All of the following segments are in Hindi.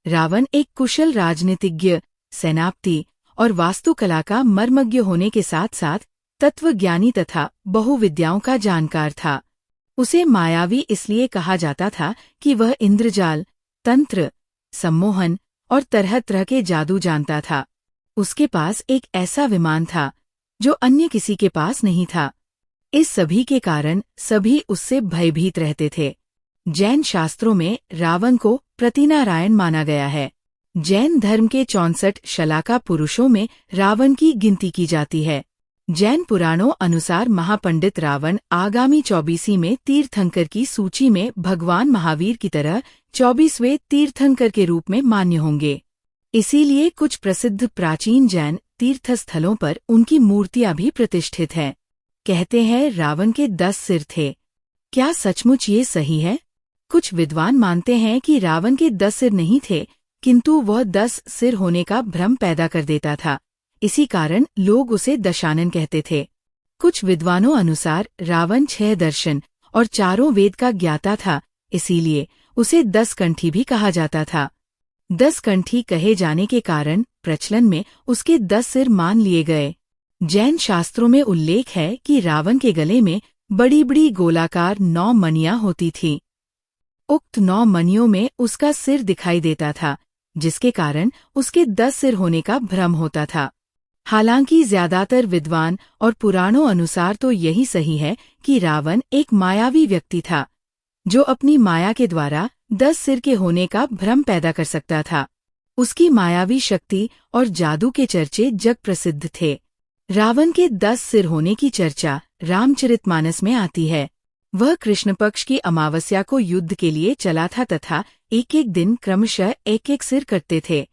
रावण एक कुशल राजनीतिज्ञ, सेनापति और वास्तुकला का मर्मज्ञ होने के साथ साथ तत्वज्ञानी तथा बहुविद्याओं का जानकार था। उसे मायावी इसलिए कहा जाता था कि वह इंद्रजाल, तंत्र, सम्मोहन और तरह तरह के जादू जानता था। उसके पास एक ऐसा विमान था जो अन्य किसी के पास नहीं था। इस सभी के कारण सभी उससे भयभीत रहते थे। जैन शास्त्रों में रावण को प्रतिनारायण माना गया है। जैन धर्म के 64 शलाका पुरुषों में रावण की गिनती की जाती है। जैन पुराणों अनुसार महापंडित रावण आगामी 24वीं में तीर्थंकर की सूची में भगवान महावीर की तरह 24वें तीर्थंकर के रूप में मान्य होंगे। इसीलिए कुछ प्रसिद्ध प्राचीन जैन तीर्थस्थलों पर उनकी मूर्तियां भी प्रतिष्ठित हैं। कहते हैं रावण के 10 सिर थे। क्या सचमुच ये सही है? कुछ विद्वान मानते हैं कि रावण के 10 सिर नहीं थे, किंतु वह 10 सिर होने का भ्रम पैदा कर देता था। इसी कारण लोग उसे दशानन कहते थे। कुछ विद्वानों अनुसार रावण 6 दर्शन और 4 वेद का ज्ञाता था, इसीलिए उसे 10 कंठी भी कहा जाता था। 10 कंठी कहे जाने के कारण प्रचलन में उसके 10 सिर मान लिए गए। जैन शास्त्रों में उल्लेख है कि रावण के गले में बड़ी बड़ी गोलाकार 9 मणियां होती थीं। उक्त 9 मणियों में उसका सिर दिखाई देता था, जिसके कारण उसके 10 सिर होने का भ्रम होता था। हालांकि ज्यादातर विद्वान और पुराणों अनुसार तो यही सही है कि रावण एक मायावी व्यक्ति था, जो अपनी माया के द्वारा 10 सिर के होने का भ्रम पैदा कर सकता था। उसकी मायावी शक्ति और जादू के चर्चे जग प्रसिद्ध थे। रावण के 10 सिर होने की चर्चा रामचरितमानस में आती है। वह कृष्ण पक्ष की अमावस्या को युद्ध के लिए चला था तथा एक एक दिन क्रमशः एक एक सिर कटते थे।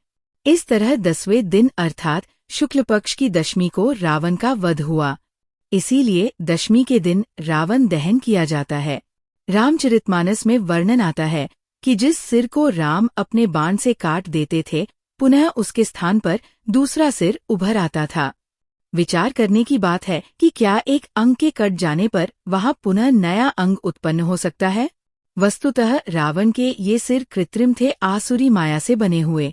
इस तरह 10वें दिन अर्थात शुक्ल पक्ष की दशमी को रावण का वध हुआ। इसीलिए दशमी के दिन रावण दहन किया जाता है। रामचरितमानस में वर्णन आता है कि जिस सिर को राम अपने बाण से काट देते थे, पुनः उसके स्थान पर दूसरा सिर उभर आता था। विचार करने की बात है कि क्या एक अंग के कट जाने पर वहां पुनः नया अंग उत्पन्न हो सकता है? वस्तुतः रावण के ये सिर कृत्रिम थे, आसुरी माया से बने हुए।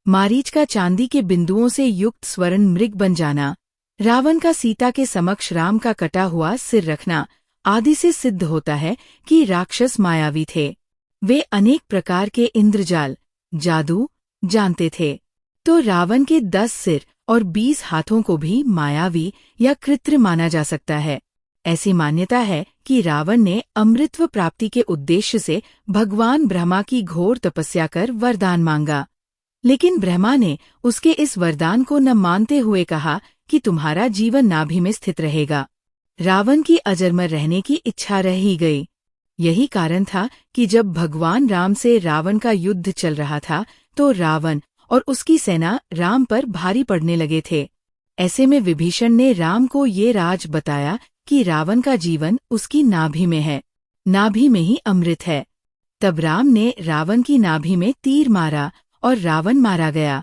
मारीच का चांदी के बिंदुओं से युक्त स्वर्ण मृग बन जाना, रावण का सीता के समक्ष राम का कटा हुआ सिर रखना आदि से सिद्ध होता है कि राक्षस मायावी थे। वे अनेक प्रकार के इंद्रजाल, जादू जानते थे। तो रावण के 10 सिर और 20 हाथों को भी मायावी या कृत्रिम माना जा सकता है। ऐसी मान्यता है कि रावण ने अमृतत्व प्राप्ति के उद्देश्य से भगवान ब्रह्मा की घोर तपस्या कर वरदान मांगा, लेकिन ब्रह्मा ने उसके इस वरदान को न मानते हुए कहा कि तुम्हारा जीवन नाभि में स्थित रहेगा। रावण की अजरमर रहने की इच्छा रह ही गई। यही कारण था कि जब भगवान राम से रावण का युद्ध चल रहा था, तो रावण और उसकी सेना राम पर भारी पड़ने लगे थे। ऐसे में विभीषण ने राम को ये राज बताया कि रावण का जीवन उसकी नाभि में है, नाभि में ही अमृत है। तब राम ने रावण की नाभि में तीर मारा और रावण मारा गया।